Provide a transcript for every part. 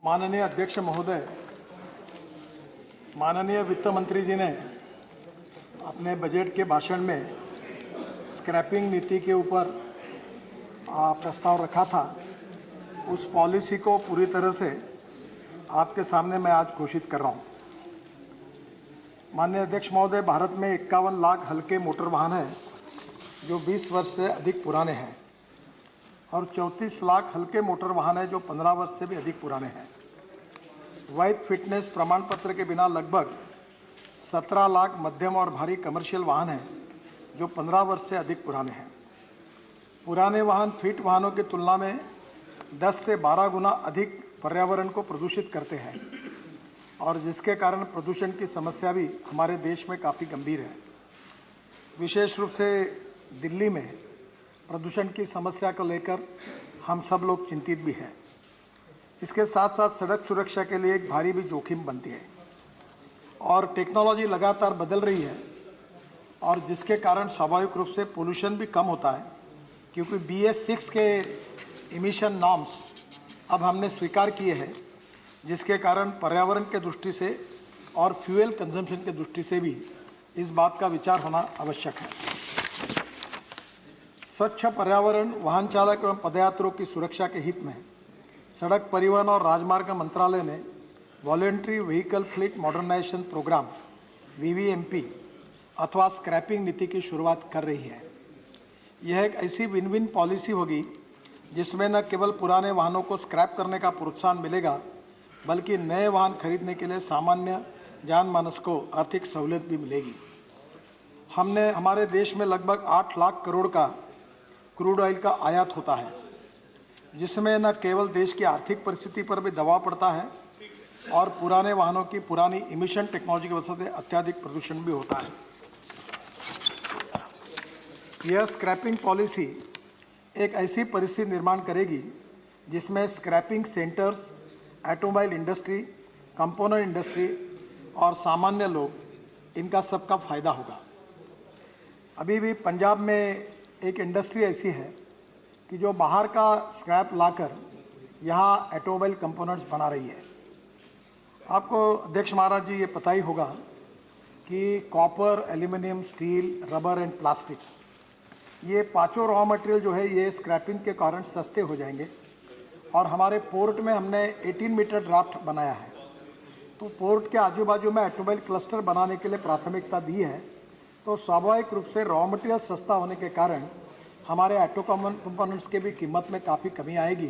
माननीय अध्यक्ष महोदय, माननीय वित्त मंत्री जी ने अपने बजट के भाषण में स्क्रैपिंग नीति के ऊपर प्रस्ताव रखा था। उस पॉलिसी को पूरी तरह से आपके सामने मैं आज घोषित कर रहा हूं। माननीय अध्यक्ष महोदय, भारत में 51 लाख हल्के मोटर वाहन हैं जो 20 वर्ष से अधिक पुराने हैं और 34 लाख हल्के मोटर वाहन हैं जो 15 वर्ष से भी अधिक पुराने हैं। वैध फिटनेस प्रमाण पत्र के बिना लगभग 17 लाख मध्यम और भारी कमर्शियल वाहन हैं जो 15 वर्ष से अधिक पुराने हैं। पुराने वाहन फिट वाहनों की तुलना में 10 से 12 गुना अधिक पर्यावरण को प्रदूषित करते हैं और जिसके कारण प्रदूषण की समस्या भी हमारे देश में काफ़ी गंभीर है। विशेष रूप से दिल्ली में प्रदूषण की समस्या को लेकर हम सब लोग चिंतित भी हैं। इसके साथ साथ सड़क सुरक्षा के लिए एक भारी भी जोखिम बनती है और टेक्नोलॉजी लगातार बदल रही है और जिसके कारण स्वाभाविक रूप से पोल्यूशन भी कम होता है, क्योंकि BS6 के इमिशन नॉर्म्स अब हमने स्वीकार किए हैं, जिसके कारण पर्यावरण के दृष्टि से और फ्यूल कंजम्पशन के दृष्टि से भी इस बात का विचार होना आवश्यक है। स्वच्छ पर्यावरण, वाहन चालक एवं पदयात्रियों की सुरक्षा के हित में सड़क परिवहन और राजमार्ग मंत्रालय ने voluntary vehicle fleet modernisation programme VVMP अथवा स्क्रैपिंग नीति की शुरुआत कर रही है। यह एक ऐसी विन विन पॉलिसी होगी जिसमें न केवल पुराने वाहनों को स्क्रैप करने का प्रोत्साहन मिलेगा, बल्कि नए वाहन खरीदने के लिए सामान्य जनमानस को आर्थिक सहूलियत भी मिलेगी। हमारे देश में लगभग 8 लाख करोड़ का क्रूड ऑयल का आयात होता है, जिसमें न केवल देश की आर्थिक परिस्थिति पर भी दबाव पड़ता है और पुराने वाहनों की पुरानी इमिशन टेक्नोलॉजी की वजह से अत्यधिक प्रदूषण भी होता है। यह स्क्रैपिंग पॉलिसी एक ऐसी परिस्थिति निर्माण करेगी जिसमें scrapping centres, automobile industry, component industry और सामान्य लोग, इनका सबका फायदा होगा। अभी भी पंजाब में एक इंडस्ट्री ऐसी है कि जो बाहर का स्क्रैप लाकर यहाँ ऑटोमोबाइल कंपोनेंट्स बना रही है। आपको अध्यक्ष महाराज जी ये पता ही होगा कि copper, aluminium, steel, rubber and plastic, ये पांचों रॉ मटेरियल जो है ये स्क्रैपिंग के कारण सस्ते हो जाएंगे। और हमारे पोर्ट में हमने 18 मीटर ड्राफ्ट बनाया है, तो पोर्ट के आजू बाजू में ऑटोमोबाइल क्लस्टर बनाने के लिए प्राथमिकता दी है। तो स्वाभाविक रूप से रॉ मटेरियल सस्ता होने के कारण हमारे ऑटो कंपोनेंट्स के भी कीमत में काफ़ी कमी आएगी,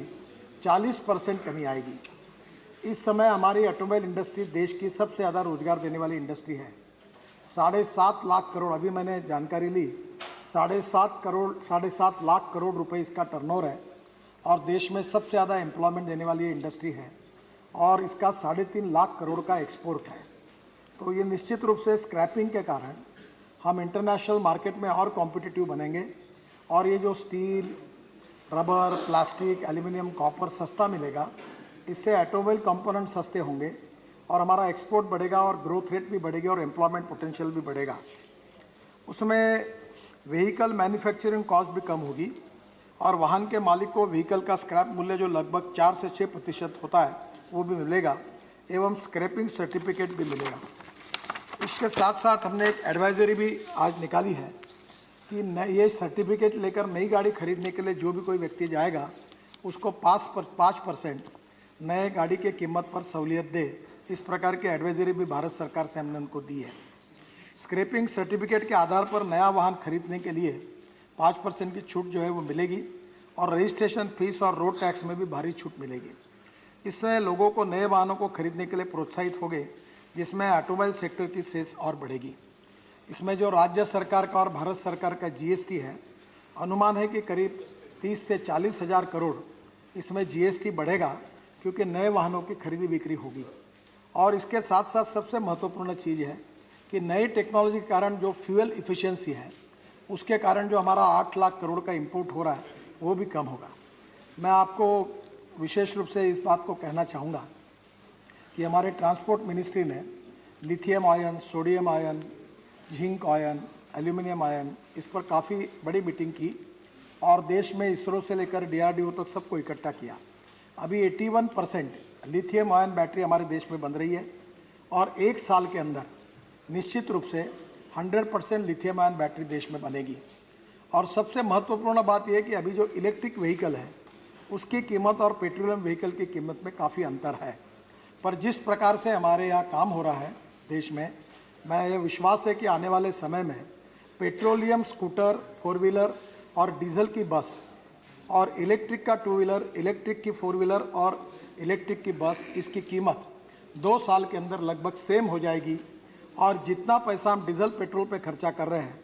40% कमी आएगी। इस समय हमारी ऑटोमोबाइल इंडस्ट्री देश की सबसे ज़्यादा रोजगार देने वाली इंडस्ट्री है। 7.5 लाख करोड़, अभी मैंने जानकारी ली, 7.5 लाख करोड़ रुपए इसका टर्नओवर है और देश में सबसे ज़्यादा एम्प्लॉयमेंट देने वाली इंडस्ट्री है और इसका 3.5 लाख करोड़ का एक्सपोर्ट है। तो ये निश्चित रूप से स्क्रैपिंग के कारण हम इंटरनेशनल मार्केट में और कॉम्पिटिटिव बनेंगे और ये जो steel, rubber, plastic, aluminium, copper सस्ता मिलेगा, इससे ऑटोमोबाइल कंपोनेंट सस्ते होंगे और हमारा एक्सपोर्ट बढ़ेगा और ग्रोथ रेट भी बढ़ेगी और एम्प्लॉयमेंट पोटेंशियल भी बढ़ेगा। उसमें व्हीकल मैन्युफैक्चरिंग कॉस्ट भी कम होगी और वाहन के मालिक को व्हीकल का स्क्रैप मूल्य जो लगभग 4 से 6% होता है वो भी मिलेगा एवं स्क्रैपिंग सर्टिफिकेट भी मिलेगा। इसके साथ साथ हमने एक एडवाइजरी भी आज निकाली है कि ये सर्टिफिकेट लेकर नई गाड़ी खरीदने के लिए जो भी कोई व्यक्ति जाएगा उसको 5% नए गाड़ी के कीमत पर सहूलियत दे। इस प्रकार की एडवाइजरी भी भारत सरकार से हमने उनको दी है। स्क्रैपिंग सर्टिफिकेट के आधार पर नया वाहन खरीदने के लिए 5% की छूट जो है वो मिलेगी और रजिस्ट्रेशन फीस और रोड टैक्स में भी भारी छूट मिलेगी। इससे लोगों को नए वाहनों को खरीदने के लिए प्रोत्साहित होंगे, जिसमें ऑटोमोबाइल सेक्टर की सेल्स और बढ़ेगी। इसमें जो राज्य सरकार का और भारत सरकार का GST है, अनुमान है कि करीब 30 से 40 हज़ार करोड़ इसमें GST बढ़ेगा, क्योंकि नए वाहनों की खरीदी बिक्री होगी। और इसके साथ साथ सबसे महत्वपूर्ण चीज़ है कि नई टेक्नोलॉजी के कारण जो फ्यूल इफ़िशियंसी है, उसके कारण जो हमारा 8 लाख करोड़ का इंपोर्ट हो रहा है वो भी कम होगा। मैं आपको विशेष रूप से इस बात को कहना चाहूँगा कि हमारे ट्रांसपोर्ट मिनिस्ट्री ने lithium ion, sodium ion, zinc ion, aluminium ion, इस पर काफ़ी बड़ी मीटिंग की और देश में इसरो से लेकर DRDO तक सबको इकट्ठा किया। अभी 81% लिथियम आयन बैटरी हमारे देश में बन रही है और 1 साल के अंदर निश्चित रूप से 100% लिथियम आयन बैटरी देश में बनेगी। और सबसे महत्वपूर्ण बात यह कि अभी जो इलेक्ट्रिक व्हीकल है उसकी कीमत और पेट्रोलियम व्हीकल की कीमत में काफ़ी अंतर है। पर जिस प्रकार से हमारे यहाँ काम हो रहा है देश में, मैं ये विश्वास है कि आने वाले समय में पेट्रोलियम स्कूटर, 4 व्हीलर और डीजल की बस और इलेक्ट्रिक का 2 व्हीलर, इलेक्ट्रिक की 4 व्हीलर और इलेक्ट्रिक की बस, इसकी कीमत 2 साल के अंदर लगभग सेम हो जाएगी। और जितना पैसा हम डीजल पेट्रोल पे खर्चा कर रहे हैं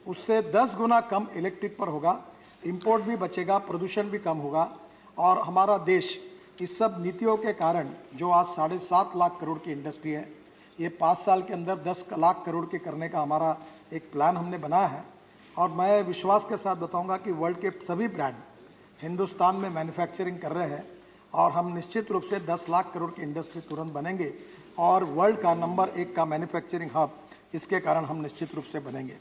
उससे 10 गुना कम इलेक्ट्रिक पर होगा। इंपोर्ट भी बचेगा, प्रदूषण भी कम होगा और हमारा देश इस सब नीतियों के कारण जो आज 7.5 लाख करोड़ की इंडस्ट्री है, ये 5 साल के अंदर 10 लाख करोड़ के करने का हमारा एक प्लान हमने बनाया है। और मैं विश्वास के साथ बताऊंगा कि वर्ल्ड के सभी ब्रांड हिंदुस्तान में मैन्युफैक्चरिंग कर रहे हैं और हम निश्चित रूप से 10 लाख करोड़ की इंडस्ट्री तुरंत बनेंगे और वर्ल्ड का नंबर 1 का मैन्युफैक्चरिंग हब इसके कारण हम निश्चित रूप से बनेंगे।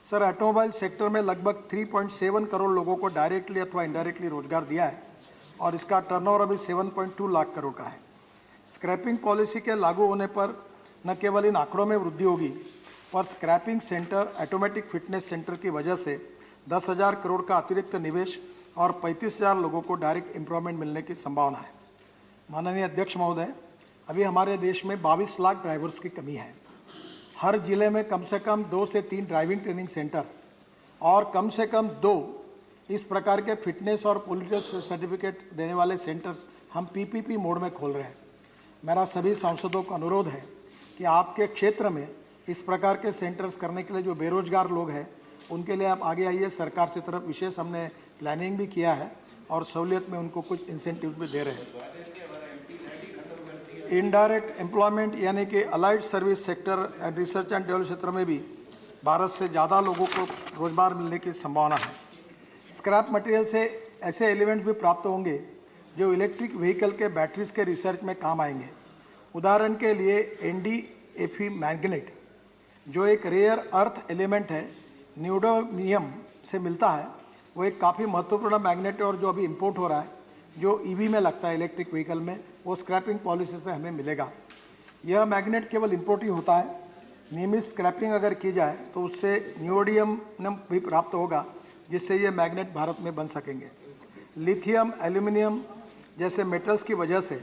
सर, ऑटोमोबाइल सेक्टर में लगभग 3.7 करोड़ लोगों को डायरेक्टली अथवा इनडायरेक्टली रोजगार दिया है और इसका टर्नओवर अभी 7.2 लाख करोड़ का है। स्क्रैपिंग पॉलिसी के लागू होने पर न केवल इन आंकड़ों में वृद्धि होगी पर scrapping centre, automatic fitness centre की वजह से 10,000 करोड़ का अतिरिक्त निवेश और 35,000 लोगों को डायरेक्ट एम्प्लॉयमेंट मिलने की संभावना है। माननीय अध्यक्ष महोदय, अभी हमारे देश में 22 लाख ड्राइवर्स की कमी है। हर जिले में कम से कम 2 से 3 ड्राइविंग ट्रेनिंग सेंटर और कम से कम 2 इस प्रकार के फिटनेस और पॉलिटिकल सर्टिफिकेट देने वाले सेंटर्स हम पीपीपी मोड में खोल रहे हैं। मेरा सभी सांसदों को अनुरोध है कि आपके क्षेत्र में इस प्रकार के सेंटर्स करने के लिए जो बेरोजगार लोग हैं उनके लिए आप आगे आइए। सरकार से तरफ विशेष हमने प्लानिंग भी किया है और सहूलियत में उनको कुछ इंसेंटिव भी दे रहे हैं। इनडायरेक्ट एम्प्लॉयमेंट यानी कि allied service sector and research and development क्षेत्र में भी भारत से ज़्यादा लोगों को रोजगार मिलने की संभावना है। स्क्रैप मटेरियल से ऐसे एलिमेंट भी प्राप्त होंगे जो इलेक्ट्रिक व्हीकल के बैटरीज के रिसर्च में काम आएंगे। उदाहरण के लिए NdFe मैग्नेट जो एक रेयर अर्थ एलिमेंट है, न्यूडोनियम से मिलता है, वो एक काफ़ी महत्वपूर्ण मैग्नेट है और जो अभी इंपोर्ट हो रहा है, जो EV में लगता है इलेक्ट्रिक व्हीकल में, वो स्क्रैपिंग पॉलिसी से हमें मिलेगा। यह मैग्नेट केवल इंपोर्ट ही होता है। नियमित स्क्रैपिंग अगर की जाए तो उससे न्यूडोनियम भी प्राप्त होगा जिससे ये मैग्नेट भारत में बन सकेंगे। लिथियम, एल्यूमिनियम जैसे मेटल्स की वजह से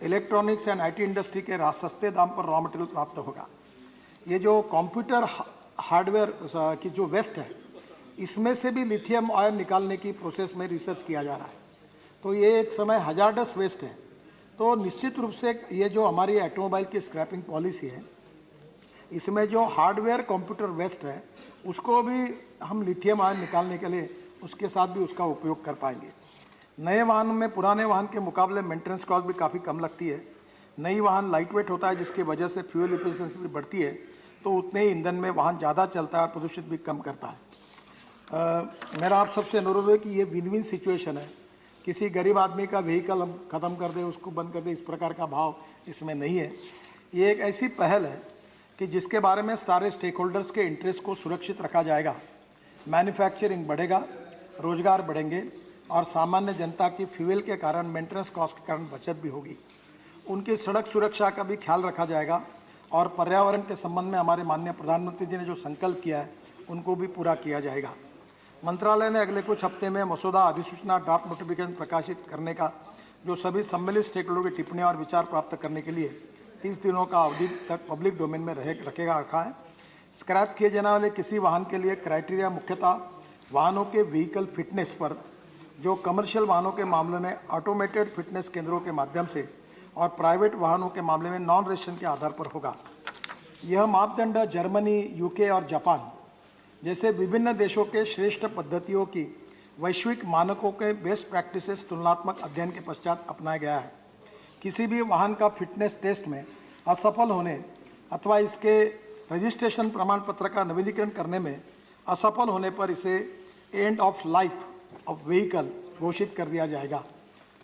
इलेक्ट्रॉनिक्स एंड IT इंडस्ट्री के सस्ते दाम पर रॉ मटेरियल प्राप्त होगा। ये जो कंप्यूटर हार्डवेयर की जो वेस्ट है, इसमें से भी लिथियम आयन निकालने की प्रोसेस में रिसर्च किया जा रहा है। तो ये एक समय हजार्डस वेस्ट है। तो निश्चित रूप से ये जो हमारी ऑटोमोबाइल की स्क्रैपिंग पॉलिसी है, इसमें जो हार्डवेयर कंप्यूटर वेस्ट है उसको भी हम लिथियम आयन निकालने के लिए उसके साथ भी उसका उपयोग कर पाएंगे। नए वाहनों में पुराने वाहन के मुकाबले मेंटेनेंस कॉस्ट भी काफ़ी कम लगती है। नई वाहन लाइट वेट होता है जिसकी वजह से फ्यूल एफिशिएंसी भी बढ़ती है, तो उतने ही ईंधन में वाहन ज़्यादा चलता है और प्रदूषित भी कम करता है। मेरा आप सबसे अनुरोध है कि ये विन विन सिचुएशन है। किसी गरीब आदमी का व्हीकल हम ख़त्म कर दें, उसको बंद कर दें, इस प्रकार का भाव इसमें नहीं है। ये एक ऐसी पहल है कि जिसके बारे में सारे स्टेक होल्डर्स के इंटरेस्ट को सुरक्षित रखा जाएगा। मैन्युफैक्चरिंग बढ़ेगा, रोजगार बढ़ेंगे और सामान्य जनता की फ्यूल के कारण, मेंटेनेंस कॉस्ट के कारण बचत भी होगी। उनकी सड़क सुरक्षा का भी ख्याल रखा जाएगा और पर्यावरण के संबंध में हमारे माननीय प्रधानमंत्री जी ने जो संकल्प किया है उनको भी पूरा किया जाएगा। मंत्रालय ने अगले कुछ हफ्ते में मसौदा अधिसूचना ड्राफ्ट नोटिफिकेशन प्रकाशित करने का जो सभी सम्मिलित स्टेक होल्डर की टिप्पणियाँ और विचार प्राप्त करने के लिए 30 दिनों का अवधि तक पब्लिक डोमेन में रखा है। स्क्रैप किए जाने वाले किसी वाहन के लिए क्राइटेरिया मुख्यतः वाहनों के व्हीकल फिटनेस पर, जो कमर्शियल वाहनों के मामले में ऑटोमेटेड फिटनेस केंद्रों के माध्यम से और प्राइवेट वाहनों के मामले में नॉन रेजिस्ट्रेशन के आधार पर होगा। यह मापदंड जर्मनी, UK और जापान जैसे विभिन्न देशों के श्रेष्ठ पद्धतियों की वैश्विक मानकों के बेस्ट प्रैक्टिसेस तुलनात्मक अध्ययन के पश्चात अपनाया गया है। किसी भी वाहन का फिटनेस टेस्ट में असफल होने अथवा इसके रजिस्ट्रेशन प्रमाण पत्र का नवीनीकरण करने में असफल होने पर इसे end of life of vehicle घोषित कर दिया जाएगा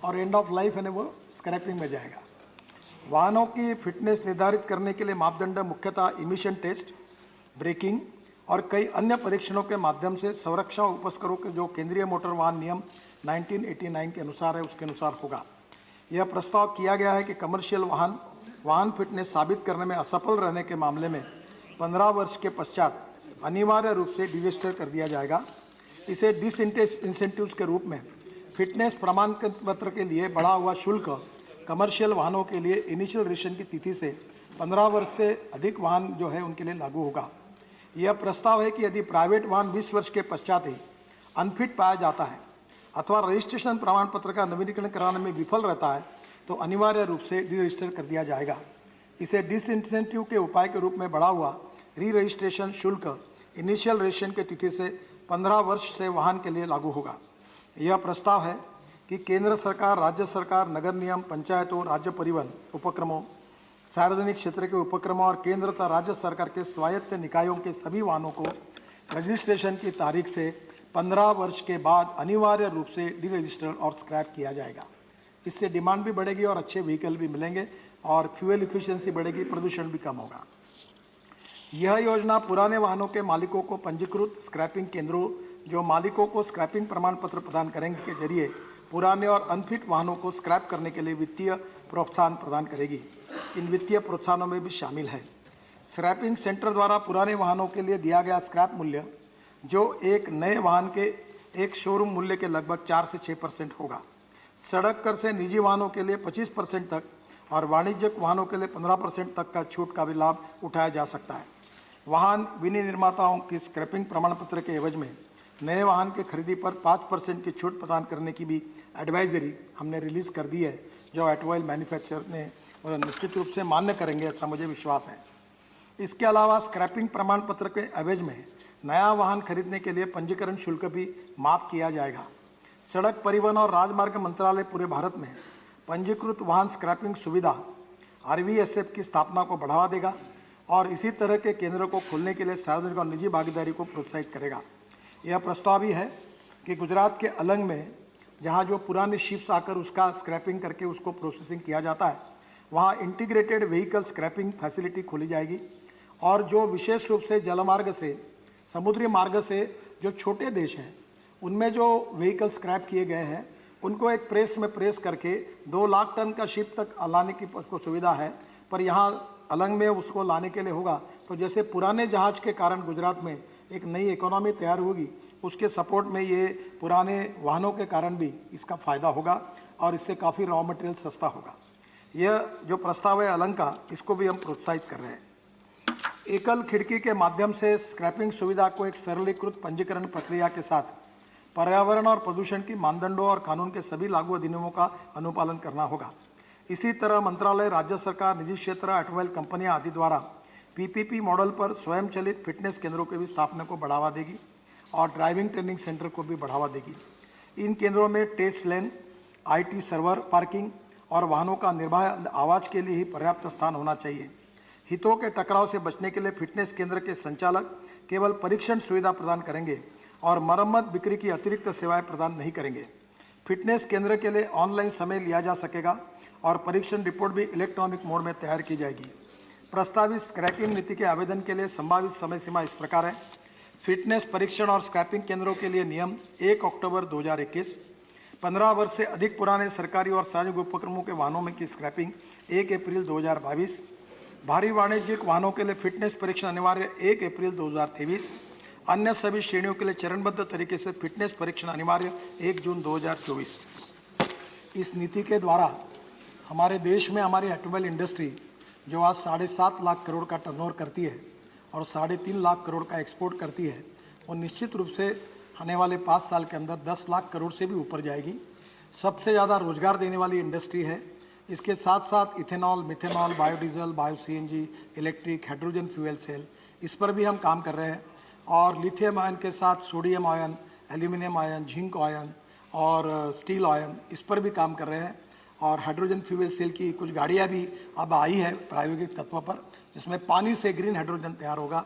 और एंड ऑफ लाइफ है वो स्क्रैपिंग में जाएगा। वाहनों की फिटनेस निर्धारित करने के लिए मापदंड मुख्यतः इमिशन टेस्ट, ब्रेकिंग और कई अन्य परीक्षणों के माध्यम से संरक्षा उपस्करों के जो केंद्रीय मोटर वाहन नियम 1989 के अनुसार है उसके अनुसार होगा। यह प्रस्ताव किया गया है कि कमर्शियल वाहन फिटनेस साबित करने में असफल रहने के मामले में 15 वर्ष के पश्चात अनिवार्य रूप से डिरजिस्टर कर दिया जाएगा। इसे इंसेंटिव्स के रूप में फिटनेस प्रमाण पत्र के लिए बढ़ा हुआ शुल्क कमर्शियल वाहनों के लिए इनिशियल रजिस्ट्रेशन की तिथि से 15 वर्ष से अधिक वाहन जो है उनके लिए लागू होगा। यह प्रस्ताव है कि यदि प्राइवेट वाहन 20 वर्ष के पश्चात ही अनफिट पाया जाता है अथवा रजिस्ट्रेशन प्रमाण पत्र का नवीनीकरण कराने में विफल रहता है तो अनिवार्य रूप से डी रजिस्टर कर दिया जाएगा। इसे डिसइंसेंटिव के उपाय के रूप में बढ़ा हुआ री रजिस्ट्रेशन शुल्क इनिशियल रजिस्ट्रेशन की तिथि से 15 वर्ष से वाहन के लिए लागू होगा। यह प्रस्ताव है कि केंद्र सरकार, राज्य सरकार, नगर निगम, पंचायतों, राज्य परिवहन उपक्रमों, सार्वजनिक क्षेत्र के उपक्रमों और केंद्र तथा राज्य सरकार के स्वायत्त निकायों के सभी वाहनों को रजिस्ट्रेशन की तारीख से 15 वर्ष के बाद अनिवार्य रूप से डी रजिस्टर और स्क्रैप किया जाएगा। इससे डिमांड भी बढ़ेगी और अच्छे व्हीकल भी मिलेंगे और फ्यूल इफिशिएंसी बढ़ेगी, प्रदूषण भी कम होगा। यह योजना पुराने वाहनों के मालिकों को पंजीकृत स्क्रैपिंग केंद्रों जो मालिकों को स्क्रैपिंग प्रमाण पत्र प्रदान करेंगे के जरिए पुराने और अनफिट वाहनों को स्क्रैप करने के लिए वित्तीय प्रोत्साहन प्रदान करेगी। इन वित्तीय प्रोत्साहनों में भी शामिल है स्क्रैपिंग सेंटर द्वारा पुराने वाहनों के लिए दिया गया स्क्रैप मूल्य जो एक नए वाहन के एक शोरूम मूल्य के लगभग 4 से 6% होगा। सड़क कर से निजी वाहनों के लिए 25% तक और वाणिज्यिक वाहनों के लिए 15% तक का छूट का भी लाभ उठाया जा सकता है। वाहन विनिर्माताओं की स्क्रैपिंग प्रमाण पत्र के एवज में नए वाहन के खरीदी पर 5% की छूट प्रदान करने की भी एडवाइजरी हमने रिलीज़ कर दी है, जो ऑटोमोबाइल मैन्युफैक्चरर ने और निश्चित रूप से मान्य करेंगे, ऐसा मुझे विश्वास है। इसके अलावा स्क्रैपिंग प्रमाण पत्र के एवज में नया वाहन खरीदने के लिए पंजीकरण शुल्क भी माफ किया जाएगा। सड़क परिवहन और राजमार्ग मंत्रालय पूरे भारत में पंजीकृत वाहन स्क्रैपिंग सुविधा RVSF की स्थापना को बढ़ावा देगा और इसी तरह के केंद्रों को खोलने के लिए सार्वजनिक और निजी भागीदारी को प्रोत्साहित करेगा। यह प्रस्ताव भी है कि गुजरात के अलंग में जहां जो पुराने शिप्स आकर उसका स्क्रैपिंग करके उसको प्रोसेसिंग किया जाता है, वहां इंटीग्रेटेड व्हीकल स्क्रैपिंग फैसिलिटी खोली जाएगी और जो विशेष रूप से जलमार्ग से, समुद्री मार्ग से जो छोटे देश हैं उनमें जो व्हीकल स्क्रैप किए गए हैं उनको एक प्रेस में प्रेस करके 2 लाख टन का शिप तक लाने की को सुविधा है, पर यहाँ अलंग में उसको लाने के लिए होगा तो जैसे पुराने जहाज के कारण गुजरात में एक नई इकोनॉमी तैयार होगी, उसके सपोर्ट में ये पुराने वाहनों के कारण भी इसका फ़ायदा होगा और इससे काफ़ी रॉ मटेरियल सस्ता होगा। यह जो प्रस्ताव है अलंग का, इसको भी हम प्रोत्साहित कर रहे हैं। एकल खिड़की के माध्यम से स्क्रैपिंग सुविधा को एक सरलीकृत पंजीकरण प्रक्रिया के साथ पर्यावरण और प्रदूषण की मानदंडों और कानून के सभी लागू अधिनियमों का अनुपालन करना होगा। इसी तरह मंत्रालय, राज्य सरकार, निजी क्षेत्र, ऑटोमोबाइल कंपनियां आदि द्वारा PPP मॉडल पर स्वयं चलित फिटनेस केंद्रों के भी स्थापना को बढ़ावा देगी और ड्राइविंग ट्रेनिंग सेंटर को भी बढ़ावा देगी। इन केंद्रों में test lane, IT server, parking और वाहनों का निर्बाध आवाज़ के लिए ही पर्याप्त स्थान होना चाहिए। हितों के टकराव से बचने के लिए फिटनेस केंद्र के संचालक केवल परीक्षण सुविधा प्रदान करेंगे और मरम्मत बिक्री की अतिरिक्त सेवाएं प्रदान नहीं करेंगे। फिटनेस केंद्र के लिए ऑनलाइन समय लिया जा सकेगा और परीक्षण रिपोर्ट भी इलेक्ट्रॉनिक मोड में तैयार की जाएगी। प्रस्तावित स्क्रैपिंग नीति के आवेदन के लिए संभावित समय सीमा इस प्रकार है। फिटनेस परीक्षण और स्क्रैपिंग केंद्रों के लिए नियम 1 अक्टूबर 2021, 15 वर्ष से अधिक पुराने सरकारी और सार्वजनिक उपक्रमों के वाहनों में की स्क्रैपिंग 1 अप्रैल 2022, भारी वाणिज्यिक वाहनों के लिए फिटनेस परीक्षण अनिवार्य 1 अप्रैल 2023, अन्य सभी श्रेणियों के लिए चरणबद्ध तरीके से फिटनेस परीक्षण अनिवार्य 1 जून 2024। इस नीति के द्वारा हमारे देश में हमारी ऑटोमोबाइल इंडस्ट्री जो आज 7.5 लाख करोड़ का टर्नओवर करती है और 3.5 लाख करोड़ का एक्सपोर्ट करती है, वो निश्चित रूप से आने वाले 5 साल के अंदर 10 लाख करोड़ से भी ऊपर जाएगी। सबसे ज़्यादा रोजगार देने वाली इंडस्ट्री है। इसके साथ साथ ethanol, methanol, biodiesel, bio CNG, electric, hydrogen fuel cell, इस पर भी हम काम कर रहे हैं और लिथियम आयन के साथ sodium ion, aluminium ion, zinc ion और स्टील आयन, इस पर भी काम कर रहे हैं और हाइड्रोजन फ्यूल सेल की कुछ गाड़ियाँ भी अब आई है प्रायोगिक तत्व पर, जिसमें पानी से ग्रीन हाइड्रोजन तैयार होगा।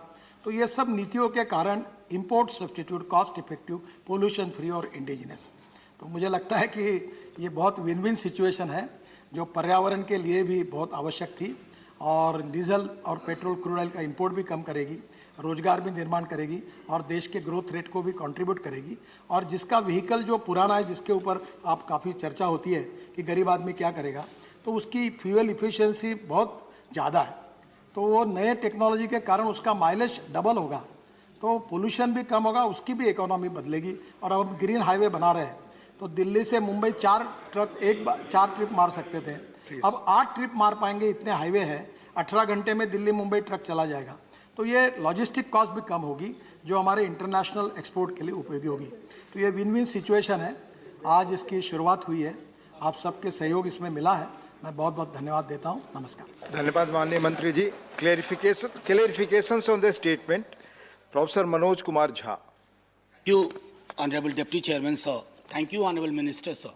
तो ये सब नीतियों के कारण import substitute, cost effective, pollution free और इंडिजिनस, तो मुझे लगता है कि ये बहुत विन विन सिचुएशन है जो पर्यावरण के लिए भी बहुत आवश्यक थी और डीजल और पेट्रोल क्रूड ऑयल का इंपोर्ट भी कम करेगी, रोजगार भी निर्माण करेगी और देश के ग्रोथ रेट को भी कंट्रीब्यूट करेगी। और जिसका व्हीकल जो पुराना है, जिसके ऊपर आप काफ़ी चर्चा होती है कि गरीब आदमी क्या करेगा, तो उसकी फ्यूल इफिशिएंसी बहुत ज़्यादा है, तो वो नए टेक्नोलॉजी के कारण उसका माइलेज डबल होगा, तो पोल्यूशन भी कम होगा, उसकी भी इकोनॉमी बदलेगी। और अब ग्रीन हाईवे बना रहे हैं, तो दिल्ली से मुंबई 4 ट्रिप मार सकते थे, अब 8 ट्रिप मार पाएंगे, इतने हाईवे हैं। 18 घंटे में दिल्ली मुंबई ट्रक चला जाएगा, तो ये लॉजिस्टिक कॉस्ट भी कम होगी, जो हमारे इंटरनेशनल एक्सपोर्ट के लिए उपयोगी होगी। तो ये विन विन सिचुएशन है। आज इसकी शुरुआत हुई है, आप सबके सहयोग इसमें मिला है, मैं बहुत बहुत धन्यवाद देता हूँ। नमस्कार। धन्यवाद माननीय मंत्री जी। Clarifications on the statement, professor Manoj Kumar Jha. Thank you, Honorable Deputy Chairman, sir. Thank you, Honorable Minister, sir.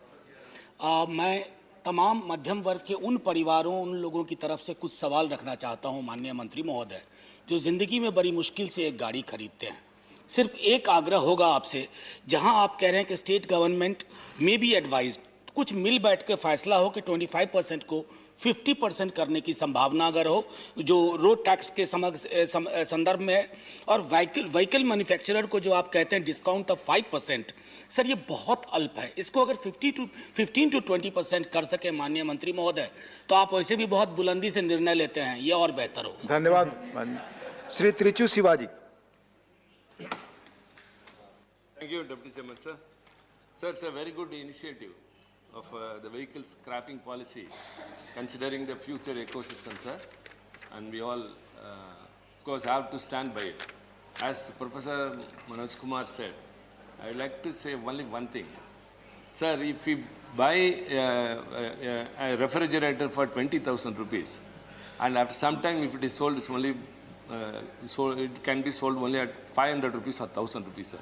मैं तमाम मध्यम वर्ग के उन परिवारों, उन लोगों की तरफ से कुछ सवाल रखना चाहता हूं माननीय मंत्री महोदय, जो ज़िंदगी में बड़ी मुश्किल से एक गाड़ी खरीदते हैं। सिर्फ एक आग्रह होगा आपसे, जहां आप कह रहे हैं कि स्टेट गवर्नमेंट में बी एडवाइज्ड, कुछ मिल बैठ के फैसला हो कि 25% को 50% करने की संभावना अगर हो, जो रोड टैक्स के संदर्भ में है, और व्हीकल मैन्युफैक्चरर को जो आप कहते हैं डिस्काउंट ऑफ 5%, सर ये बहुत अल्प है। इसको अगर 15 to 20% कर सके माननीय मंत्री महोदय, तो आप वैसे भी बहुत बुलंदी से निर्णय लेते हैं, ये और बेहतर हो। धन्यवाद। Shri Tiruchi Shivaji. Thank you, Deputy Chairman, sir. Sir, it's a very good initiative of the vehicle scrapping policy, considering the future ecosystem, sir. And we all, of course, have to stand by it. As Professor Manoj Kumar said, I would like to say only one thing. Sir, if we buy a refrigerator for 20,000 rupees, and after some time, if it is sold, it's only, it can be sold only at 500 rupees or 1,000 rupees, sir.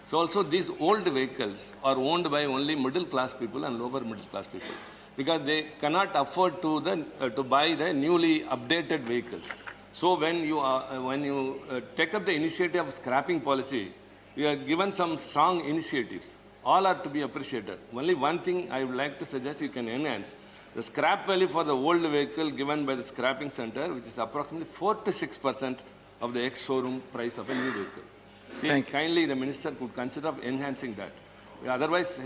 So also these old vehicles are owned by only middle class people and lower middle class people, because they cannot afford to buy the newly updated vehicles. So when you take up the initiative of scrapping policy, you are given some strong initiatives. All are to be appreciated. Only one thing I would like to suggest, you can enhance the scrap value for the old vehicle given by the scrapping center, which is approximately 4 to 6% of the ex-showroom price of a new vehicle. See, kindly the minister could consider of enhancing that. Otherwise,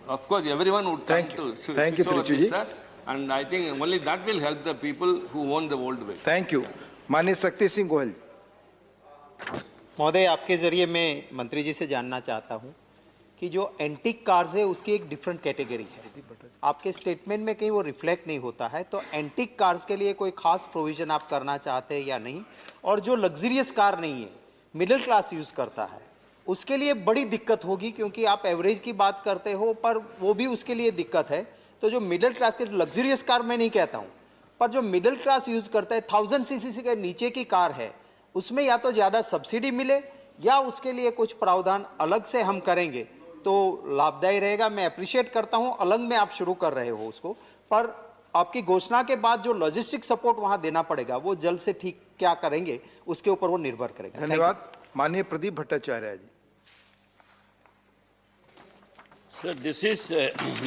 of course, everyone would come to switch over this, sir. And I think only that will help the people who own the old vehicle. Thank you. माननीय शक्ति सिंह गोयल। महोदय, आपके जरिए मैं मंत्री जी से जानना चाहता हूं कि जो एंटीक कार्स है उसकी एक डिफरेंट कैटेगरी है, आपके स्टेटमेंट में कहीं वो रिफ्लेक्ट नहीं होता है, तो एंटीक कार्स के लिए कोई खास प्रोविजन आप करना चाहते हैं या नहीं? और जो लग्जरियस कार नहीं है, मिडिल क्लास यूज़ करता है, उसके लिए बड़ी दिक्कत होगी, क्योंकि आप एवरेज की बात करते हो पर वो भी उसके लिए दिक्कत है। तो जो मिडिल क्लास के, लग्जरियस कार मैं नहीं कहता हूँ, पर जो मिडिल क्लास यूज़ करता है, 1000 सीसी के नीचे की कार है, उसमें या तो ज़्यादा सब्सिडी मिले या उसके लिए कुछ प्रावधान अलग से हम करेंगे तो लाभदायी रहेगा। मैं अप्रिशिएट करता हूँ अलग में आप शुरू कर रहे हो उसको, पर आपकी घोषणा के बाद जो लॉजिस्टिक सपोर्ट वहाँ देना पड़ेगा वो जल्द से ठीक क्या करेंगे उसके ऊपर वो निर्भर करेगा। धन्यवाद। माननीय प्रदीप भट्टाचार्य जी। Sir, this is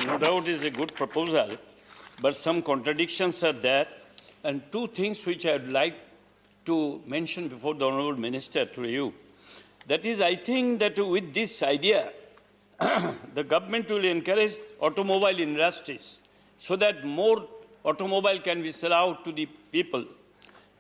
no doubt is a good proposal, but some contradictions are there, and two things which I would like to mention before the Honourable Minister through you. That is, I think that with this idea, the government will encourage automobile industries so that more automobile can be sold out to the people.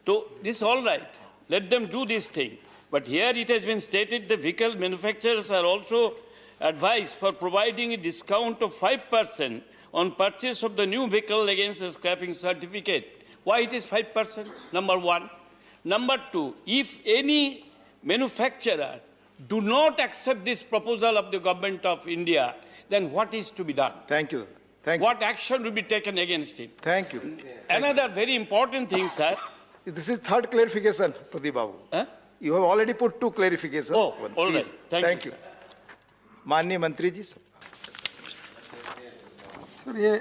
So this is all right. Let them do this thing. But here it has been stated the vehicle manufacturers are also advised for providing a discount of 5% on purchase of the new vehicle against the scrapping certificate. Why it is 5%? Number one. Number two, if any manufacturer do not accept this proposal of the government of India, then what is to be done? Thank you. Thank you. What action will be taken against it? Thank you. Another very important thing, sir. This is third clarification, Pradeep Babu. Huh? You have already put two clarifications. Oh, all right. Thank you. माननीय मंत्री जी। Sir, ये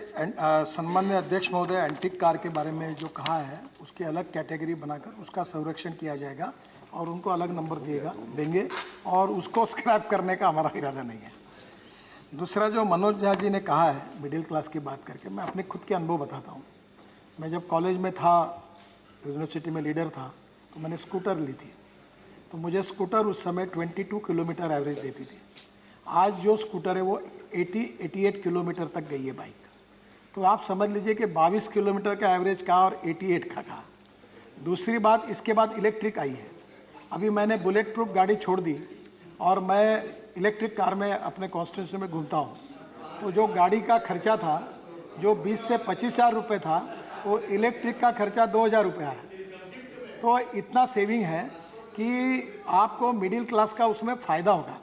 सम्मान्य अध्यक्ष महोदय, antique car के बारे में जो कहा है उसकी अलग कैटेगरी बनाकर उसका संरक्षण किया जाएगा और उनको अलग नंबर देंगे और उसको स्क्रैप करने का हमारा इरादा नहीं है। दूसरा, जो मनोज झा जी ने कहा है मिडिल क्लास की बात करके, मैं अपने खुद के अनुभव बताता हूँ। मैं जब कॉलेज में था यूनिवर्सिटी में लीडर था तो मैंने स्कूटर ली थी, तो मुझे स्कूटर उस समय 22 किलोमीटर एवरेज देती थी। आज जो स्कूटर है वो 88 किलोमीटर तक गई है बाइक। तो आप समझ लीजिए कि 22 किलोमीटर का एवरेज का और 88 का कहा। दूसरी बात, इसके बाद इलेक्ट्रिक आई है। अभी मैंने बुलेट प्रूफ गाड़ी छोड़ दी और मैं इलेक्ट्रिक कार में अपने कॉन्स्टिट्यूंसी में घूमता हूँ। तो जो गाड़ी का खर्चा था जो 20 से 25 हज़ार रुपये था, वो इलेक्ट्रिक का खर्चा 2,000 रुपये है। तो इतना सेविंग है कि आपको मिडिल क्लास का उसमें फ़ायदा होगा।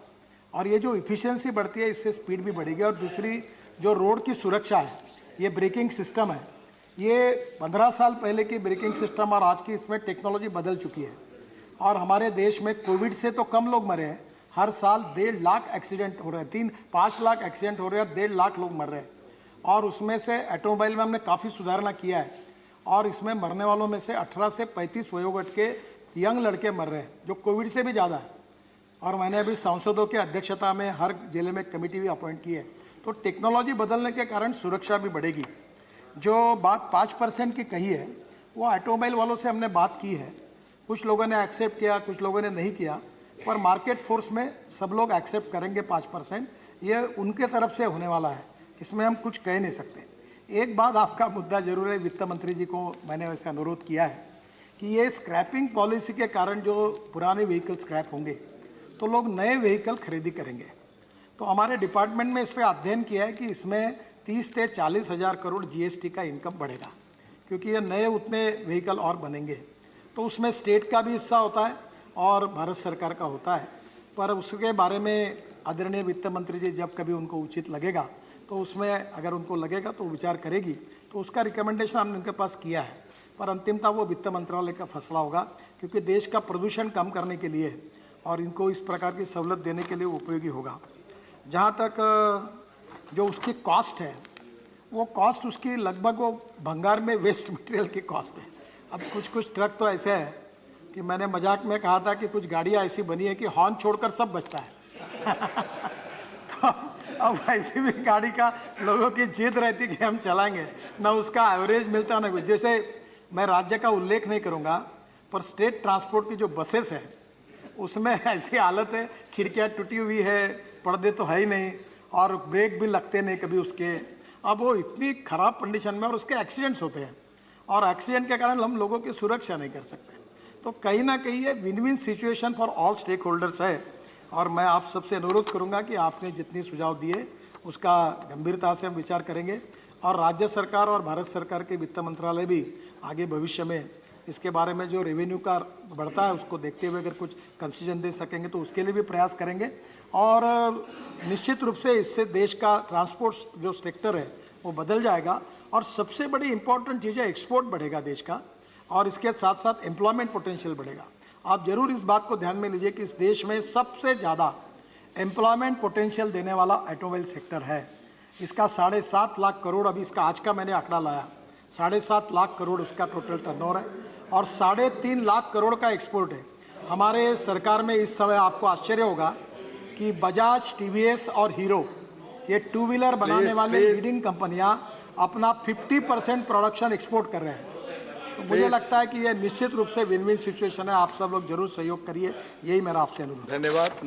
और ये जो इफ़िशियंसी बढ़ती है, इससे स्पीड भी बढ़ेगी। और दूसरी जो रोड की सुरक्षा है, ये ब्रेकिंग सिस्टम है, ये 15 साल पहले की ब्रेकिंग सिस्टम और आज की इसमें टेक्नोलॉजी बदल चुकी है। और हमारे देश में कोविड से तो कम लोग मरे हैं, हर साल 1.5 लाख एक्सीडेंट हो रहे हैं, 3-5 लाख एक्सीडेंट हो रहे हैं, 1.5 लाख लोग मर रहे हैं। और उसमें से ऑटोमोबाइल में हमने काफ़ी सुधारना किया है और इसमें मरने वालों में से 18 से 35 वयोवर्ग के यंग लड़के मर रहे हैं, जो कोविड से भी ज़्यादा है। और मैंने अभी सांसदों के अध्यक्षता में हर जिले में कमेटी भी अपॉइंट की है। तो टेक्नोलॉजी बदलने के कारण सुरक्षा भी बढ़ेगी। जो बात 5% की कही है, वो ऑटोमोबाइल वालों से हमने बात की है। कुछ लोगों ने एक्सेप्ट किया, कुछ लोगों ने नहीं किया, पर मार्केट फोर्स में सब लोग एक्सेप्ट करेंगे 5%। ये उनके तरफ से होने वाला है, इसमें हम कुछ कह नहीं सकते। एक बात आपका मुद्दा जरूर है, वित्त मंत्री जी को मैंने वैसे अनुरोध किया है कि ये स्क्रैपिंग पॉलिसी के कारण जो पुराने व्हीकल स्क्रैप होंगे तो लोग नए व्हीकल खरीदी करेंगे। तो हमारे डिपार्टमेंट में इससे अध्ययन किया है कि इसमें 30 से 40 हज़ार करोड़ जीएसटी का इनकम बढ़ेगा, क्योंकि ये नए उतने व्हीकल और बनेंगे। तो उसमें स्टेट का भी हिस्सा होता है और भारत सरकार का होता है। पर उसके बारे में आदरणीय वित्त मंत्री जी जब कभी उनको उचित लगेगा तो उसमें अगर उनको लगेगा तो विचार करेगी, तो उसका रिकमेंडेशन हमने उनके पास किया है। पर अंतिमता वो वित्त मंत्रालय का फैसला होगा, क्योंकि देश का प्रदूषण कम करने के लिए और इनको इस प्रकार की सहूलत देने के लिए उपयोगी होगा। जहाँ तक जो उसकी कॉस्ट है, वो कॉस्ट उसकी लगभग वो भंगार में वेस्ट मटेरियल की कॉस्ट है। अब कुछ ट्रक तो ऐसे है कि मैंने मजाक में कहा था कि कुछ गाड़ियाँ ऐसी बनी है कि हॉर्न छोड़कर सब बचता है। तो अब ऐसी भी गाड़ी का लोगों की जिद रहती कि हम चलाएंगे, ना उसका एवरेज मिलता ना कुछ। जैसे मैं राज्य का उल्लेख नहीं करूँगा, पर स्टेट ट्रांसपोर्ट की जो बसेस है उसमें ऐसी हालत है, खिड़कियाँ टूटी हुई है, पर्दे तो है ही नहीं और ब्रेक भी लगते नहीं कभी उसके। अब वो इतनी ख़राब कंडीशन में और उसके एक्सीडेंट्स होते हैं और एक्सीडेंट के कारण हम लोगों की सुरक्षा नहीं कर सकते। तो कहीं ना कहीं ये win win situation for all stakeholders है। और मैं आप सबसे अनुरोध करूंगा कि आपने जितनी सुझाव दिए उसका गंभीरता से हम विचार करेंगे और राज्य सरकार और भारत सरकार के वित्त मंत्रालय भी आगे भविष्य में इसके बारे में जो रेवेन्यू का बढ़ता है उसको देखते हुए अगर कुछ कंसेशन दे सकेंगे तो उसके लिए भी प्रयास करेंगे। और निश्चित रूप से इससे देश का ट्रांसपोर्ट जो सेक्टर है वो बदल जाएगा और सबसे बड़ी इंपॉर्टेंट चीज़ है एक्सपोर्ट बढ़ेगा देश का और इसके साथ साथ एम्प्लॉयमेंट पोटेंशियल बढ़ेगा। आप जरूर इस बात को ध्यान में लीजिए कि इस देश में सबसे ज़्यादा एम्प्लॉयमेंट पोटेंशियल देने वाला ऑटोमोबाइल सेक्टर है। इसका 7.5 लाख करोड़, अभी इसका आज का मैंने आंकड़ा लाया, 7.5 लाख करोड़ उसका टोटल टर्नओवर है और 3.5 लाख करोड़ का एक्सपोर्ट है। हमारे सरकार में इस समय आपको आश्चर्य होगा कि बजाज, टीवीएस और हीरो, ये टू व्हीलर बनाने वाले लीडिंग कंपनियां अपना 50% प्रोडक्शन एक्सपोर्ट कर रहे हैं। तो मुझे लगता है कि ये निश्चित रूप से विन विन सिचुएशन है। आप सब लोग जरूर सहयोग करिए, यही मेरा आपसे अनुरोध है। धन्यवाद।